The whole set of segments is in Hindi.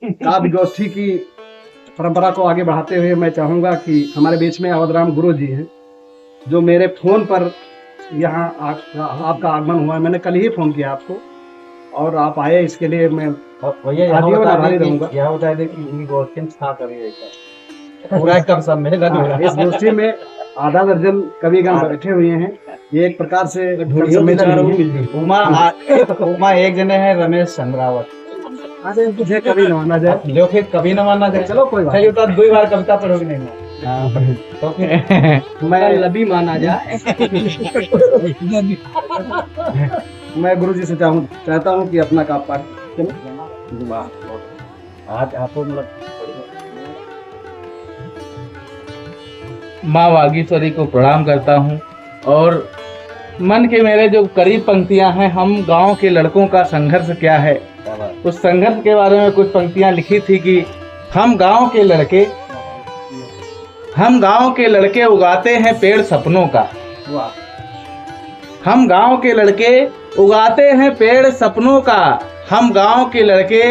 काव्य गोष्ठी की परंपरा को आगे बढ़ाते हुए मैं चाहूंगा कि हमारे बीच में अवधराम गुरु जी हैं, जो मेरे फोन पर यहाँ आपका आगमन हुआ। मैंने कल ही फोन किया आपको और आप आए, इसके लिए मैं आभारी रहूंगा। यह बता दें कि इनकी गोष्ठी में छा कभी पूरा कब सब मेरे घर में इस गोष्ठी में आधा दर्जन कविगण बैठे हुए हैं। ये एक प्रकार से उमा एक जने है रमेश चंद्रावत। तुझे कभी न माना जाए, लोग कभी न माना जाए। चलो कोई बात तो 2 बार कविता पढ़ोगे नहीं तो फिर मैं लबी माना जाए। मैं गुरु जी से चाहता हूँ कि अपना काम पाठ आज आपको मतलब माँ वागीश्वरी को प्रणाम करता हूँ। और मन के मेरे जो करीब पंक्तियाँ हैं, हम गांव के लड़कों का संघर्ष क्या है, उस संघर्ष के बारे में कुछ पंक्तियाँ लिखी थी कि हम गांव के लड़के उगाते हैं पेड़ सपनों का। हम गांव के लड़के उगाते हैं पेड़ सपनों का, हम गांव के लड़के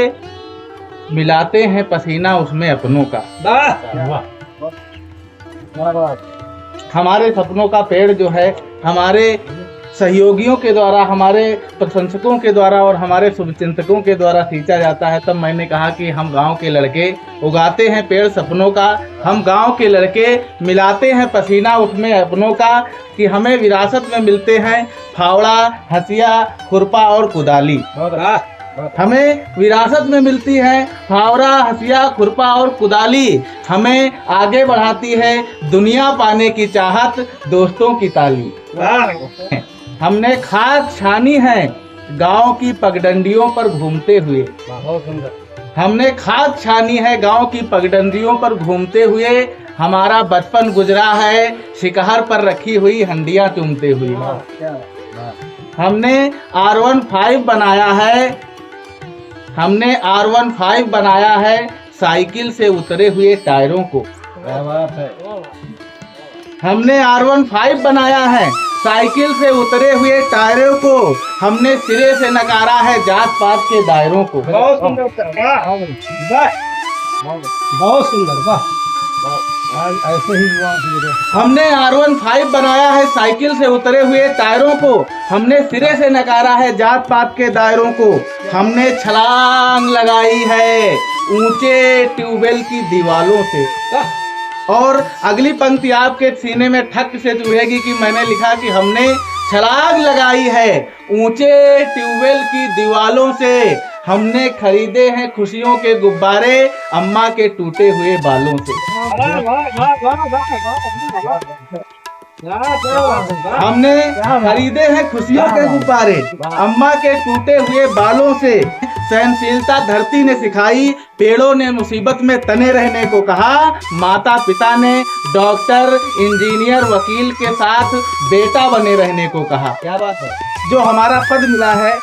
मिलाते हैं पसीना उसमें अपनों का। हमारे सपनों का पेड़ जो है हमारे सहयोगियों के द्वारा, हमारे प्रशंसकों के द्वारा और हमारे शुभचिंतकों के द्वारा सींचा जाता है। तब मैंने कहा कि हम गांव के लड़के उगाते हैं पेड़ सपनों का, हम गांव के लड़के मिलाते हैं पसीना उसमें अपनों का, कि हमें विरासत में मिलते हैं फावड़ा, हंसिया, खुरपा और कुदाली। हमें विरासत में मिलती है फावड़ा, हंसिया, खुरपा और कुदाली। हमें आगे बढ़ाती है दुनिया पाने की चाहत, दोस्तों की ताली। हमने खाद छानी है गांव की पगडंडियों पर घूमते हुए। हमने खाद छानी है गांव की पगडंडियों पर घूमते हुए। हमारा बचपन गुजरा है शिकहर पर रखी हुई हंडियां चूमते हुए। हमने R15 बनाया है, हमने R15 बनाया है साइकिल से उतरे हुए टायरों को। हमने R15 बनाया है साइकिल से उतरे हुए टायरों को। हमने सिरे से नकारा है जात पात के दायरों को। बहुत सुंदर, बहुत सुंदर, वाह। ऐसे ही हमने R15 बनाया है साइकिल से उतरे हुए टायरों को। हमने सिरे से नकारा है जात पात के दायरों को। हमने छलांग लगाई है ऊंचे ट्यूबवेल की दीवालों से। और अगली पंक्ति आपके सीने में ठक से चुभेगी कि मैंने लिखा कि हमने छलांग लगाई है ऊंचे ट्यूबवेल की दीवालों से। हमने खरीदे हैं खुशियों के गुब्बारे अम्मा के टूटे हुए बालों से। हमने खरीदे हैं खुशियों के गुब्बारे अम्मा के टूटे हुए बालों से। सहनशीलता धरती ने सिखाई, पेड़ों ने मुसीबत में तने रहने को कहा। माता पिता ने डॉक्टर, इंजीनियर, वकील के साथ बेटा बने रहने को कहा। क्या बात है। जो हमारा पद मिला है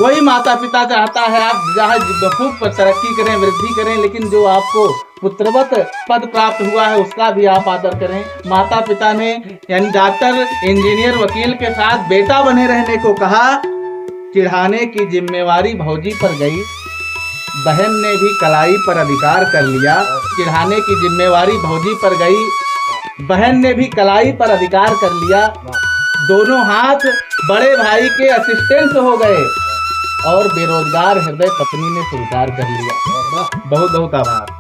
वही माता पिता चाहता है आप जहाँ खूब तरक्की करें, वृद्धि करें, लेकिन जो आपको पुत्रवत पद प्राप्त हुआ है उसका भी आप आदर करें। माता पिता ने यानी डॉक्टर, इंजीनियर, वकील के साथ बेटा बने रहने को कहा। चिढ़ाने की जिम्मेवारी भौजी पर गई, बहन ने भी कलाई पर अधिकार कर लिया। चिढ़ाने की जिम्मेवारी भौजी पर गई, बहन ने भी कलाई पर अधिकार कर लिया। दोनों हाथ बड़े भाई के असिस्टेंट हो गए और बेरोजगार हृदय पत्नी ने स्वीकार कर लिया। बहुत बहुत आभार।